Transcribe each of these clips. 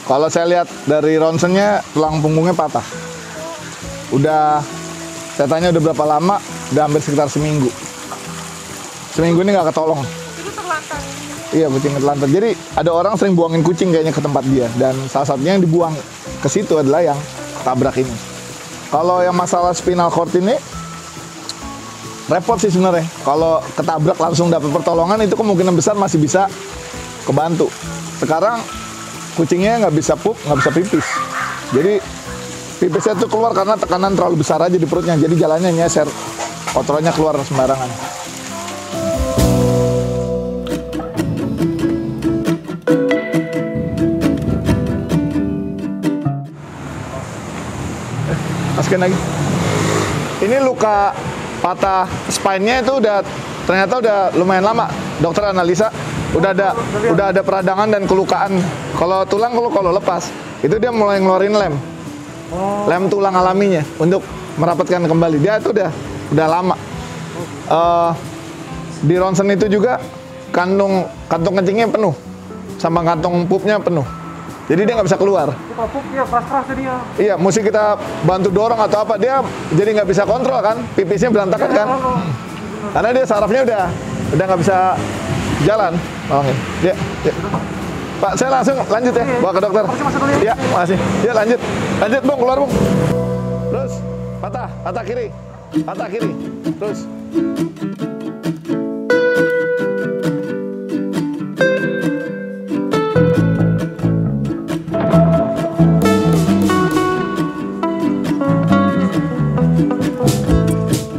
Kalau saya lihat dari ronsennya, tulang punggungnya patah. Udah, saya tanya udah berapa lama? Udah hampir sekitar seminggu. Seminggu ini nggak ketolong. Itu terlantar. Iya, kucing terlantar. Jadi ada orang sering buangin kucing kayaknya ke tempat dia. Dan salah satunya yang dibuang ke situ adalah yang tabrak ini. Kalau yang masalah spinal cord ini, repot sih sebenarnya. Kalau ketabrak langsung dapat pertolongan, itu kemungkinan besar masih bisa kebantu. Sekarang kucingnya nggak bisa pup, nggak bisa pipis. Jadi pipisnya itu keluar karena tekanan terlalu besar aja di perutnya. Jadi jalannya nyeser, kotorannya keluar sembarangan. Masukin lagi. Ini luka patah spine-nya itu ternyata udah lumayan lama. Dokter analisa udah ada peradangan dan kelukaan. Kalau tulang kalau lepas, itu dia mulai ngeluarin lem. Lem tulang alaminya untuk merapatkan kembali. Dia itu udah lama. Di ronsen itu juga kantong kencingnya penuh sama kantong pupnya penuh. Jadi dia nggak bisa keluar. Kalau pup dia keras-keras dia. Iya, mesti kita bantu dorong atau apa. Dia jadi nggak bisa kontrol kan, pipisnya berantakan kan. Karena dia sarafnya udah nggak bisa jalan. Tolongin. Ya. Pak, saya langsung lanjut ya, bawa ke dokter. Iya, makasih. Ya lanjut, Bung, keluar Bung. Terus, patah kiri, terus.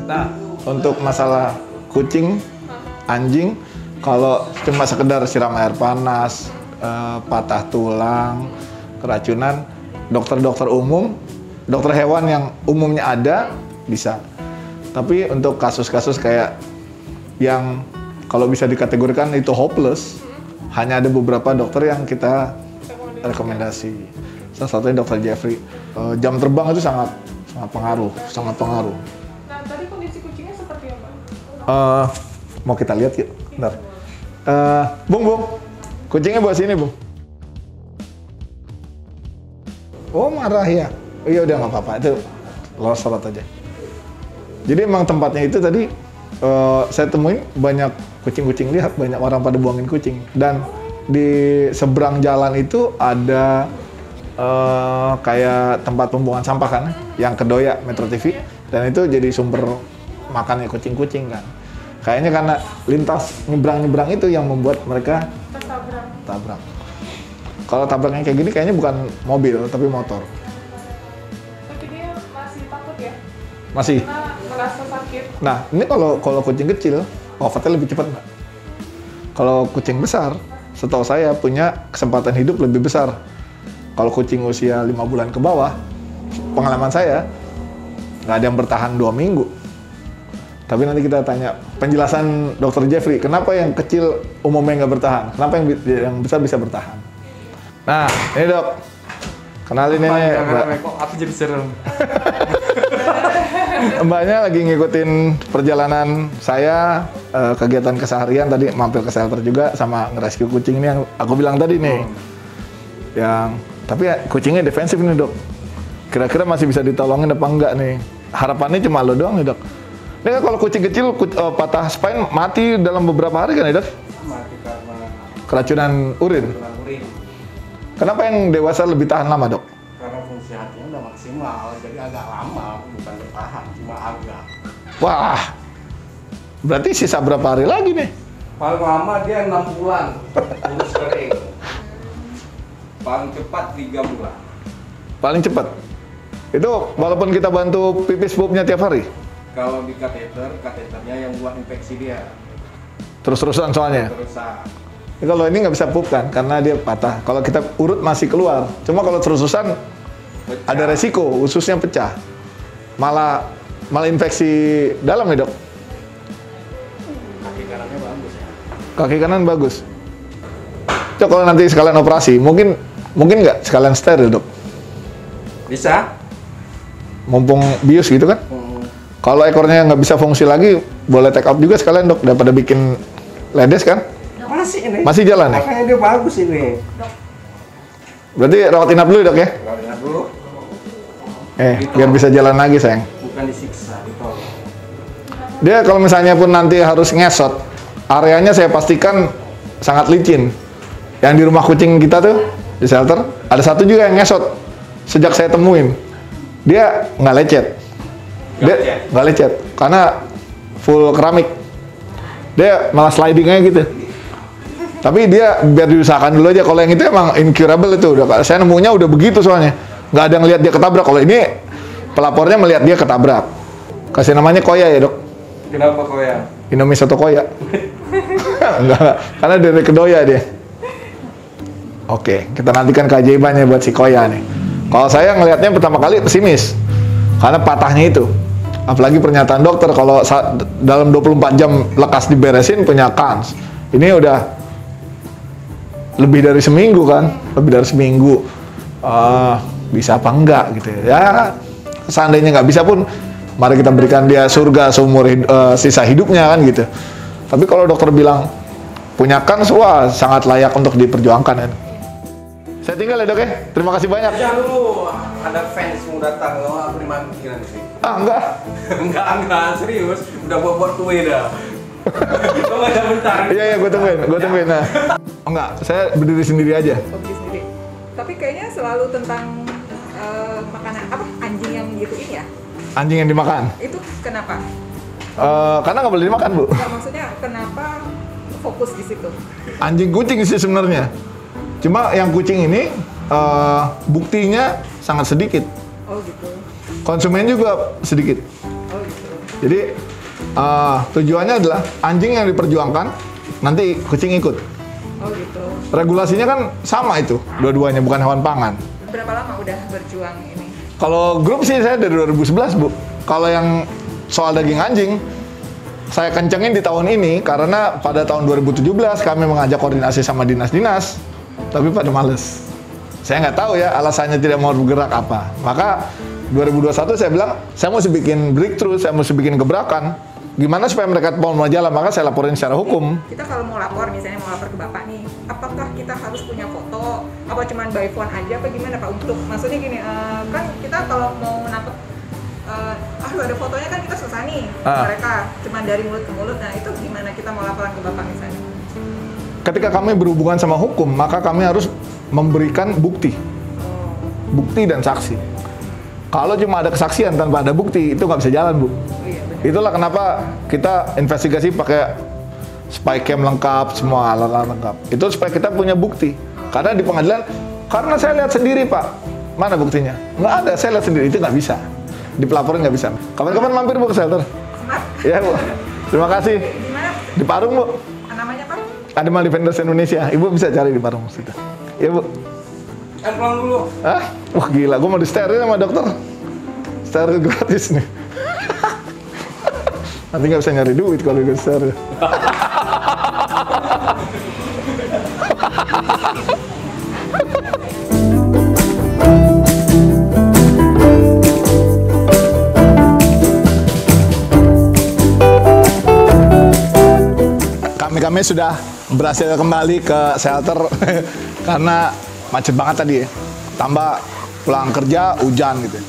Nah, untuk masalah kucing, anjing, kalau cuma sekedar siram air panas, patah tulang, keracunan, dokter-dokter umum, dokter hewan yang umumnya ada, bisa. Tapi untuk kasus-kasus kayak yang kalau bisa dikategorikan itu hopeless, hanya ada beberapa dokter yang kita rekomendasi. Salah satunya dokter Jeffrey. Jam terbang itu sangat pengaruh. Nah, tadi kondisi kucingnya seperti apa? Mau kita lihat yuk, bentar. Bung, kucingnya bawa sini, Bung. Oh, marah ya? Oh, iya udah nggak apa-apa, itu lolos sorot aja. Jadi emang tempatnya itu tadi saya temuin banyak kucing-kucing lihat, banyak orang pada buangin kucing. Dan di seberang jalan itu ada kayak tempat pembuangan sampah kan, yang Kedoya Metro TV. Dan itu jadi sumber makannya kucing-kucing kan. Kayaknya karena lintas nyebrang-nyebrang itu yang membuat mereka tabrak. Kalau tabraknya kayak gini kayaknya bukan mobil tapi motor. Tapi dia masih takut ya? Masih. Karena merasa sakit. Nah, ini kalau kucing kecil, wafatnya lebih cepat nggak? Kalau kucing besar, setahu saya punya kesempatan hidup lebih besar. Kalau kucing usia 5 bulan ke bawah, pengalaman saya, nggak ada yang bertahan 2 minggu. Tapi nanti kita tanya penjelasan dokter Jeffrey, kenapa yang kecil umumnya nggak bertahan? Kenapa yang besar bisa bertahan? Nah, ini dok, kenalin ini Mbak. Kok aku jadi serem. Mbaknya lagi ngikutin perjalanan saya, kegiatan keseharian tadi mampir ke shelter juga sama ngerescue kucing ini yang aku bilang tadi nih. Tapi ya, kucingnya defensif nih dok. Kira-kira masih bisa ditolongin apa enggak nih? Harapannya cuma lo doang nih dok. Ini kan kalau kucing kecil patah spine mati dalam beberapa hari kan ya dok? Mati karena Keracunan urin. urin. Kenapa yang dewasa lebih tahan lama dok? Karena fungsi hatinya udah maksimal, jadi agak lama, bukan bertahan, cuma agak. Wah, berarti sisa berapa hari lagi nih? Paling lama dia 6 bulan, urus kering. Paling cepat 3 bulan. Paling cepat. Itu walaupun kita bantu pipis pupnya tiap hari? Kalau di kateternya yang buat infeksi dia. Terus-terusan soalnya? Terusan. Ya, kalau ini nggak bisa pup kan, karena dia patah. Kalau kita urut masih keluar. Cuma kalau terus-terusan ada resiko, ususnya pecah. Malah infeksi dalam ya dok? Kaki kanannya bagus ya. Kaki kanan bagus. Cok, kalau nanti sekalian operasi, mungkin nggak sekalian steril dok? Bisa? Mumpung bius gitu kan? Kalau ekornya nggak bisa fungsi lagi, boleh take out juga sekalian dok, daripada bikin ledes kan? Masih ini. Masih jalan ya? Makanya dia bagus ini. Berarti rawat inap dulu dok ya? Rawat dulu. Biar bisa jalan lagi sayang. Bukan disiksa, ditolong. Dia kalau misalnya pun nanti harus ngesot, areanya saya pastikan sangat licin. Yang di rumah kucing kita tuh, di shelter, ada satu juga yang ngesot. Sejak saya temuin, dia nggak lecet. Dia nggak lecet, karena full keramik. Dia malah sliding aja gitu. Tapi dia biar diusahakan dulu aja. Kalau yang itu emang incurable itu. Saya nemunya udah begitu soalnya. Nggak ada ngelihat dia ketabrak. Kalau ini pelapornya melihat dia ketabrak. Kasih namanya Koya ya dok? Kenapa Koya? Indomie soto Koya. Enggak, karena dari Kedoya dia. Oke, kita nantikan keajaibannya buat si Koya nih. Kalau saya ngelihatnya pertama kali pesimis. Karena patahnya itu. Apalagi pernyataan dokter kalau dalam 24 jam lekas diberesin punya kans. Ini udah lebih dari seminggu kan? Lebih dari seminggu. Bisa apa enggak gitu ya. Seandainya nggak bisa pun, mari kita berikan dia surga seumur sisa hidupnya kan gitu. Tapi kalau dokter bilang punya kans, wah sangat layak untuk diperjuangkan kan. Saya tinggal ya dok ya. Terima kasih banyak. Jangan dulu, ada fans mau datang, aku dimatikan di sini. Enggak. enggak, serius. Udah buat kue dah. Kok ada bentar? Iya, gue tungguin. Nah. Enggak, saya berdiri sendiri aja. Berdiri sendiri. Tapi kayaknya selalu tentang makanan apa anjing yang gituin ya? Anjing yang dimakan? Itu kenapa? Karena nggak boleh dimakan bu. Nggak, maksudnya kenapa fokus di situ? Anjing kucing sih sebenarnya. Cuma yang kucing ini buktinya sangat sedikit. Oh gitu. Konsumen juga sedikit. Oh gitu. Jadi tujuannya adalah anjing yang diperjuangkan, nanti kucing ikut. Oh gitu. Regulasinya kan sama itu, dua-duanya bukan hewan pangan. Berapa lama udah berjuang ini? Kalau grup sih saya dari 2011 bu. Kalau yang soal daging anjing, saya kencengin di tahun ini karena pada tahun 2017 kami mengajak koordinasi sama dinas-dinas, tapi pada males. Saya nggak tahu ya alasannya tidak mau bergerak apa. Maka 2021 saya bilang, saya mesti bikin breakthrough, saya mesti bikin gebrakan. Gimana supaya mereka mau jalan, maka saya laporin secara hukum. Kita kalau mau lapor, misalnya mau lapor ke Bapak nih, apakah kita harus punya foto, apa cuman by phone aja, apa gimana Pak? Untuk, maksudnya gini, kan kita kalau mau menangkap, ada fotonya kan kita susah nih, mereka cuman dari mulut ke mulut, nah itu gimana kita mau laporan ke Bapak misalnya? Ketika kami berhubungan sama hukum, maka kami harus memberikan bukti. Bukti dan saksi. Kalau cuma ada kesaksian tanpa ada bukti, itu nggak bisa jalan, Bu. Itulah kenapa kita investigasi pakai spy cam lengkap, semua alat-alat lengkap. Itu supaya kita punya bukti. Karena di pengadilan, karena saya lihat sendiri Pak, mana buktinya? Nggak ada, saya lihat sendiri, itu nggak bisa. Di pelaporan nggak bisa. Kapan-kapan mampir Bu ke shelter. Iya Bu, terima kasih. Gimana? Di Parung Bu. Namanya Pak? Animal Defenders Indonesia. Ibu bisa cari di Parung situ. Iya Bu. Kan pulang dulu. Hah? Wah gila, gue mau di steril sama dokter. Steril gratis nih. Nanti nggak bisa nyari duit kalau gue steril. Kami sudah berhasil kembali ke shelter karena macet banget tadi ya. Tambah pulang kerja hujan gitu.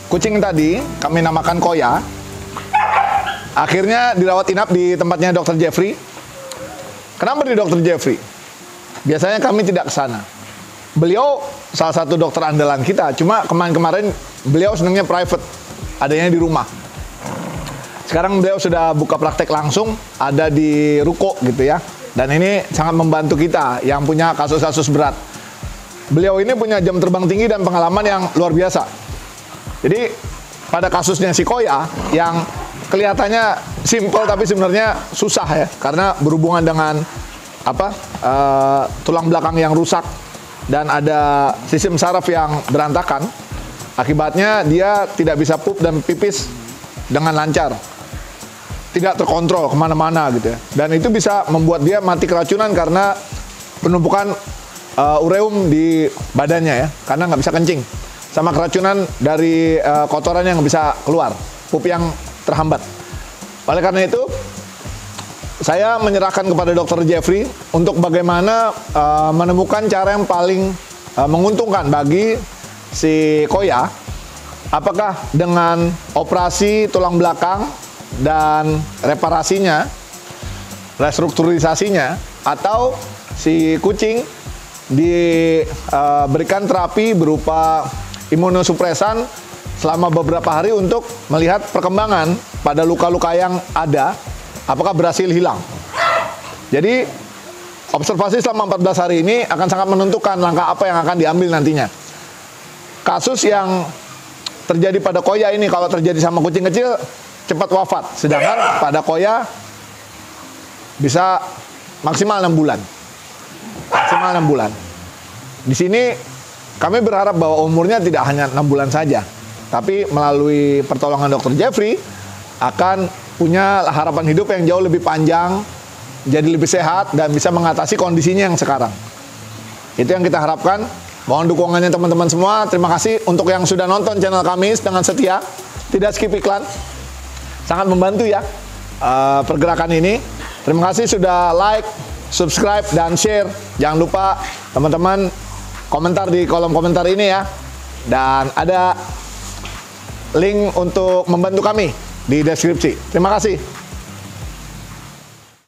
Kucing tadi kami namakan Koya. Akhirnya dirawat inap di tempatnya Dr. Jeffrey. Kenapa di Dr. Jeffrey? Biasanya kami tidak ke sana. Beliau salah satu dokter andalan kita, cuma kemarin-kemarin beliau senangnya private, adanya di rumah. Sekarang beliau sudah buka praktek langsung, ada di ruko gitu ya. Dan ini sangat membantu kita yang punya kasus-kasus berat. Beliau ini punya jam terbang tinggi dan pengalaman yang luar biasa. Jadi pada kasusnya si Koya yang kelihatannya simple tapi sebenarnya susah ya, karena berhubungan dengan tulang belakang yang rusak dan ada sistem saraf yang berantakan. Akibatnya dia tidak bisa pup dan pipis dengan lancar, tidak terkontrol kemana-mana gitu ya. Dan itu bisa membuat dia mati keracunan karena penumpukan ureum di badannya ya, karena nggak bisa kencing, sama keracunan dari kotoran yang nggak bisa keluar, pup yang terhambat. Oleh karena itu, saya menyerahkan kepada Dr. Jeffrey untuk bagaimana menemukan cara yang paling menguntungkan bagi si Koya? Apakah dengan operasi tulang belakang dan reparasinya, restrukturisasinya, atau si kucing diberikan terapi berupa imunosupresan selama beberapa hari untuk melihat perkembangan pada luka-luka yang ada, apakah berhasil hilang. Jadi observasi selama 14 hari ini akan sangat menentukan langkah apa yang akan diambil nantinya. Kasus yang terjadi pada Koya ini, kalau terjadi sama kucing kecil, cepat wafat. Sedangkan pada Koya bisa maksimal 6 bulan. Maksimal 6 bulan. Di sini kami berharap bahwa umurnya tidak hanya 6 bulan saja, tapi melalui pertolongan Dr. Jeffrey akan punya harapan hidup yang jauh lebih panjang, jadi lebih sehat, dan bisa mengatasi kondisinya yang sekarang. Itu yang kita harapkan. Mohon dukungannya teman-teman semua. Terima kasih untuk yang sudah nonton channel kami dengan setia, tidak skip iklan. Sangat membantu ya pergerakan ini. Terima kasih sudah like, subscribe, dan share. Jangan lupa teman-teman komentar di kolom komentar ini ya. Dan ada link untuk membantu kami di deskripsi. Terima kasih.